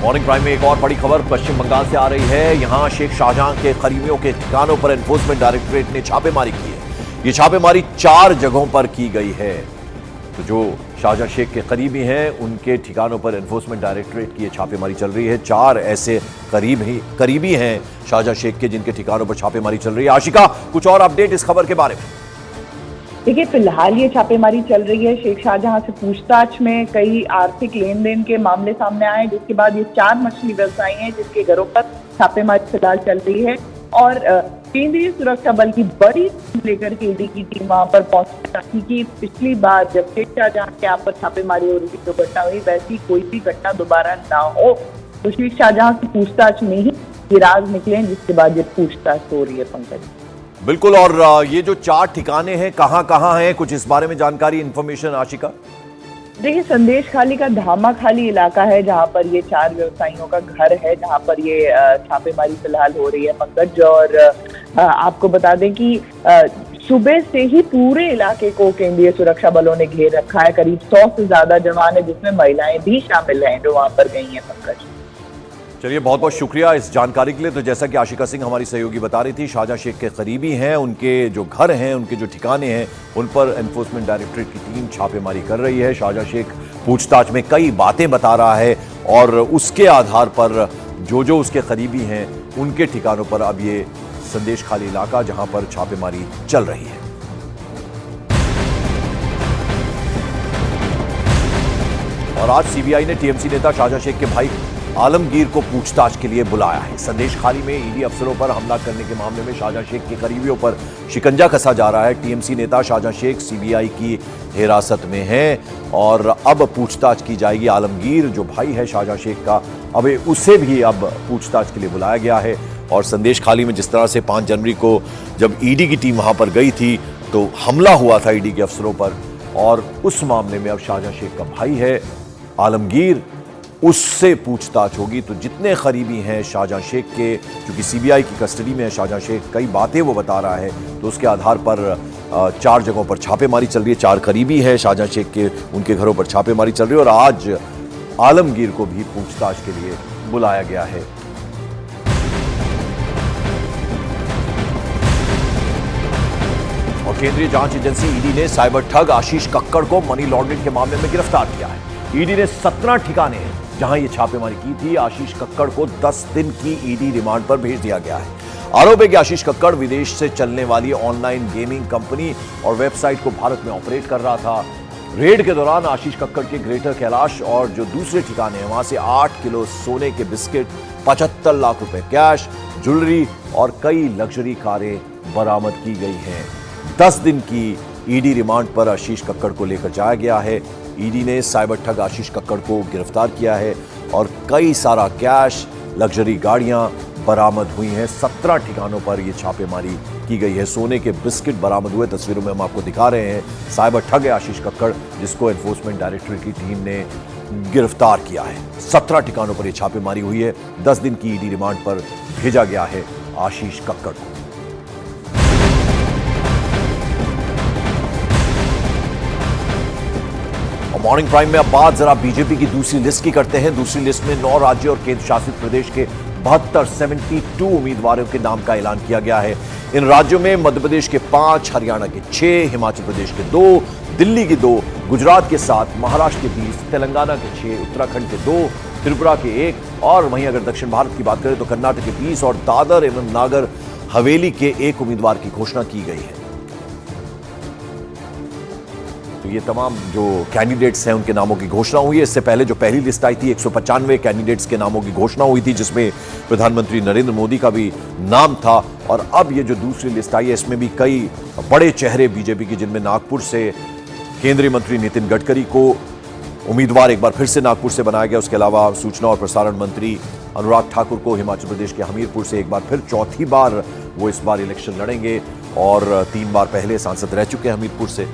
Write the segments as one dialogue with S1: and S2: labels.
S1: Morning prime में एक और बड़ी खबर पश्चिम बंगाल से आ रही है। यहां शेख शाहजहां के करीबियों के ठिकानों पर एनफोर्समेंट डायरेक्टरेट ने छापेमारी की है। ये छापेमारी 4 जगहों पर की गई है। तो जो शाहजहां शेख के करीबी हैं उनके ठिकानों पर एनफोर्समेंट डायरेक्टरेट की छापेमारी चल रही है। 4 ऐसे करीबी हैं शाहजहां शेख के जिनके ठिकानों पर छापेमारी चल रही है। आशिका, कुछ और अपडेट इस खबर के बारे में?
S2: देखिए, फिलहाल ये छापेमारी चल रही है। शेख शाहजहां से पूछताछ में कई आर्थिक लेन देन के मामले सामने आए, जिसके बाद ये 4 मछली व्यवसायी हैं जिसके घरों पर छापेमारी फिलहाल चल रही है। और केंद्रीय सुरक्षा बल की बड़ी टीम लेकर के ईडी की टीम वहां पर पहुंची कि पिछली बार जब शेख शाहजहां के यहाँ पर छापेमारी हो रही थी, जो घटना हुई, वैसी कोई भी घटना दोबारा ना हो। तो शेख शाहजहां की पूछताछ में ही ये राज निकले, जिसके बाद ये पूछताछ हो रही है। पंकज,
S1: बिल्कुल। और ये जो 4 ठिकाने हैं कहां हैं, कुछ इस बारे में जानकारी, इंफॉर्मेशन आशिका?
S2: देखिए, संदेश खाली का धामा खाली इलाका है जहां पर ये 4 व्यवसायियों का घर है, जहां पर ये छापेमारी फिलहाल हो रही है पंकज। और आपको बता दें कि सुबह से ही पूरे इलाके को केंद्रीय सुरक्षा बलों ने घेर रखा है। करीब 100 से ज्यादा जवान है, जिसमें महिलाएं भी शामिल हैं जो वहां पर गई हैं। पंकज,
S1: चलिए, बहुत बहुत शुक्रिया इस जानकारी के लिए। तो जैसा कि आशिका सिंह हमारी सहयोगी बता रही थी, शाहजहां शेख के करीबी हैं, उनके जो घर हैं, उनके जो ठिकाने हैं, उन पर एनफोर्समेंट डायरेक्टरेट की टीम छापेमारी कर रही है। शाहजहां शेख पूछताछ में कई बातें बता रहा है और उसके आधार पर जो उसके करीबी हैं उनके ठिकानों पर अब ये संदेश खाली इलाका जहां पर छापेमारी चल रही है। और आज सीबीआई ने टीएमसी नेता शाहजहां शेख के भाई आलमगीर को पूछताछ के लिए बुलाया है। संदेश खाली में ईडी अफसरों पर हमला करने के मामले में शाहजहां शेख के करीबियों पर शिकंजा कसा जा रहा है। टीएमसी नेता शाहजहां शेख सीबीआई की हिरासत में हैं और अब पूछताछ की जाएगी। आलमगीर जो भाई है शाहजहां शेख का, अब उसे भी अब पूछताछ के लिए बुलाया गया है। और संदेश खाली में जिस तरह से 5 जनवरी को जब ईडी की टीम वहां पर गई थी तो हमला हुआ था ईडी के अफसरों पर, और उस मामले में अब शाहजहां शेख का भाई है आलमगीर, उससे पूछताछ होगी। तो जितने करीबी हैं शाहजहां शेख के, क्योंकि सीबीआई की कस्टडी में है शाहजहां शेख, कई बातें वो बता रहा है, तो उसके आधार पर 4 जगहों पर छापेमारी चल रही है। 4 करीबी है शाहजहां शेख के, उनके घरों पर छापेमारी चल रही है। और आज आलमगीर को भी पूछताछ के लिए बुलाया गया है। और केंद्रीय जांच एजेंसी ईडी ने साइबर ठग आशीष कक्कड़ को मनी लॉन्ड्रिंग के मामले में गिरफ्तार किया है। ईडी ने 17 ठिकाने हैं जहां ये छापेमारी की थी। आशीष कक्कड़ को 10 दिन की ईडी रिमांड पर भेज दिया गया है। आरोप है कि आशीष कक्कड़ विदेश से चलने वाली ऑनलाइन गेमिंग कंपनी और वेबसाइट को भारत में ऑपरेट कर रहा था। रेड के दौरान आशीष कक्कड़ के ग्रेटर कैलाश और जो दूसरे ठिकाने हैं वहां से 8 किलो सोने के बिस्किट, 75 लाख रुपए कैश, ज्वेलरी और कई लग्जरी कारें बरामद की गई हैं। 10 दिन की ईडी रिमांड पर आशीष कक्कड़ को लेकर जाया गया है। ईडी ने साइबर ठग आशीष कक्कड़ को गिरफ्तार किया है और कई सारा कैश, लग्जरी गाड़ियां बरामद हुई हैं। 17 ठिकानों पर यह छापेमारी की गई है। सोने के बिस्किट बरामद हुए, तस्वीरों में हम आपको दिखा रहे हैं। साइबर ठग है आशीष कक्कड़, जिसको एनफोर्समेंट डायरेक्टरेट की टीम ने गिरफ्तार किया है। 17 ठिकानों पर यह छापेमारी हुई है। 10 दिन की ईडी रिमांड पर भेजा गया है आशीष कक्कड़ को। मॉर्निंग प्राइम में अब बात जरा बीजेपी की दूसरी लिस्ट की करते हैं। दूसरी लिस्ट में 9 राज्य और केंद्र शासित प्रदेश के 72 उम्मीदवारों के नाम का ऐलान किया गया है। इन राज्यों में मध्य प्रदेश के 5, हरियाणा के 6, हिमाचल प्रदेश के 2, दिल्ली के 2, गुजरात के 7, महाराष्ट्र के 20, तेलंगाना के 6, उत्तराखंड के 2, त्रिपुरा के 1 और वहीं अगर दक्षिण भारत की बात करें तो कर्नाटक के 20 और दादर एवं नागर हवेली के 1 उम्मीदवार की घोषणा की गई है। तो ये तमाम जो कैंडिडेट्स हैं उनके नामों की घोषणा हुई है। इससे पहले जो पहली लिस्ट आई थी 195 कैंडिडेट्स के नामों की घोषणा हुई थी, जिसमें प्रधानमंत्री नरेंद्र मोदी का भी नाम था। और अब ये जो दूसरी लिस्ट आई है इसमें भी कई बड़े चेहरे बीजेपी की, जिनमें नागपुर से केंद्रीय मंत्री नितिन गडकरी को उम्मीदवार एक बार फिर से नागपुर से बनाया गया। उसके अलावा सूचना और प्रसारण मंत्री अनुराग ठाकुर को हिमाचल प्रदेश के हमीरपुर से एक बार फिर, चौथी बार वो इस बार इलेक्शन लड़ेंगे और 3 बार पहले सांसद रह चुके हैं हमीरपुर से।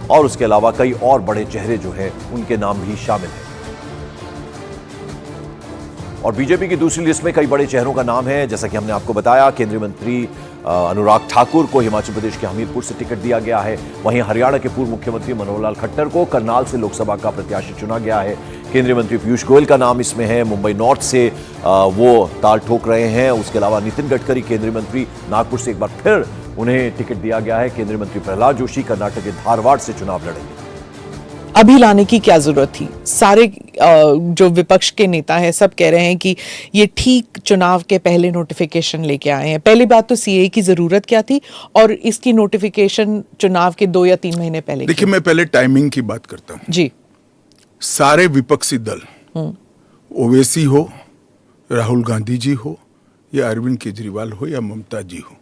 S1: और उसके अलावा कई और बड़े चेहरे जो हैं उनके नाम भी शामिल हैं। और बीजेपी की दूसरी लिस्ट में कई बड़े चेहरों का नाम है। जैसा कि हमने आपको बताया, केंद्रीय मंत्री अनुराग ठाकुर को हिमाचल प्रदेश के हमीरपुर से टिकट दिया गया है। वहीं हरियाणा के पूर्व मुख्यमंत्री मनोहर लाल खट्टर को करनाल से लोकसभा का प्रत्याशी चुना गया है। केंद्रीय मंत्री पीयूष गोयल का नाम इसमें है, मुंबई नॉर्थ से वो ताल ठोक रहे हैं। उसके अलावा नितिन गडकरी केंद्रीय मंत्री, नागपुर से एक बार फिर उन्हें टिकट दिया गया है। केंद्रीय मंत्री प्रहलाद जोशी कर्नाटक के धारवाड़ से चुनाव लड़ेंगे।
S3: अभी लाने की क्या जरूरत थी? सारे जो विपक्ष के नेता हैं सब कह रहे हैं कि ये ठीक चुनाव के पहले नोटिफिकेशन लेके आए हैं। पहली बात तो सीए की जरूरत क्या थी और इसकी नोटिफिकेशन चुनाव के 2 या 3 महीने पहले?
S4: देखिए, मैं पहले टाइमिंग की बात करता हूं।
S3: जी।
S4: सारे विपक्षी दल, ओवैसी हो, राहुल गांधी जी हो या अरविंद केजरीवाल हो या ममता जी हो,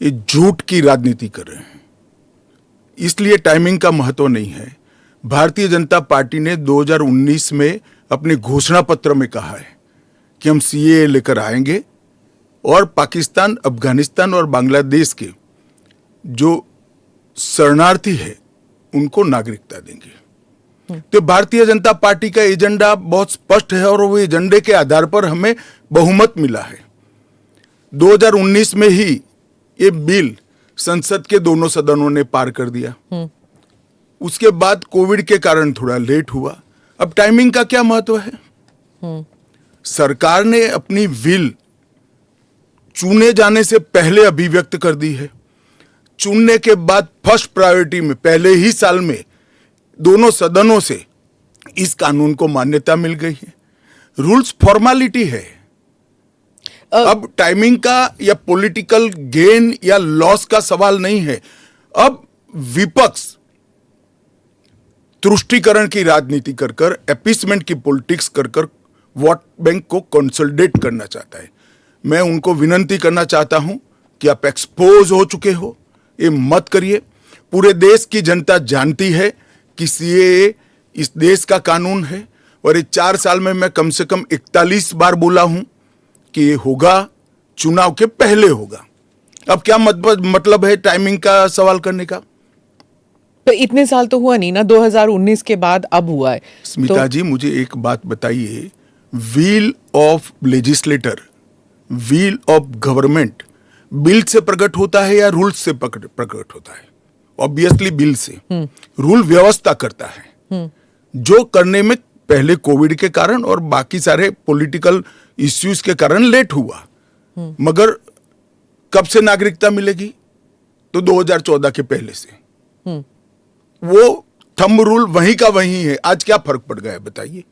S4: ये झूठ की राजनीति कर रहे हैं। इसलिए टाइमिंग का महत्व नहीं है। भारतीय जनता पार्टी ने 2019 में अपने घोषणा पत्र में कहा है कि हम सीए लेकर आएंगे और पाकिस्तान, अफगानिस्तान और बांग्लादेश के जो शरणार्थी है उनको नागरिकता देंगे। तो भारतीय जनता पार्टी का एजेंडा बहुत स्पष्ट है और वो एजेंडे के आधार पर हमें बहुमत मिला है। 2019 में ही ये बिल संसद के दोनों सदनों ने पार कर दिया। उसके बाद कोविड के कारण थोड़ा लेट हुआ। अब टाइमिंग का क्या महत्व है? सरकार ने अपनी विल चुने जाने से पहले अभिव्यक्त कर दी है। चुनने के बाद फर्स्ट प्रायोरिटी में पहले ही साल में दोनों सदनों से इस कानून को मान्यता मिल गई है। रूल्स फॉर्मेलिटी है। अब टाइमिंग का या पॉलिटिकल गेन या लॉस का सवाल नहीं है। अब विपक्ष तुष्टीकरण की राजनीति कर कर, एपीसमेंट की पॉलिटिक्स कर कर वोट बैंक को कंसोलिडेट करना चाहता है। मैं उनको विनती करना चाहता हूं कि आप एक्सपोज हो चुके हो, ये मत करिए। पूरे देश की जनता जानती है कि सीएए इस देश का कानून है और ये 4 साल में मैं कम से कम 41 बार बोला हूं कि ये होगा, चुनाव के पहले होगा। अब क्या मतलब है टाइमिंग का सवाल करने का?
S3: तो इतने साल तो हुआ नहीं ना, 2019 के बाद अब हुआ है।
S4: स्मिता जी, मुझे एक बात बताइए, wheel of legislator, wheel of government bill से प्रकट होता है या रूल से प्रकट होता है? ऑब्वियसली बिल से। रूल व्यवस्था करता है, जो करने में पहले कोविड के कारण और बाकी सारे पॉलिटिकल इश्यूज के कारण लेट हुआ। मगर कब से नागरिकता मिलेगी? तो 2014 के पहले से। वो थंब रूल वहीं का वहीं है। आज क्या फर्क पड़ गया है बताइए?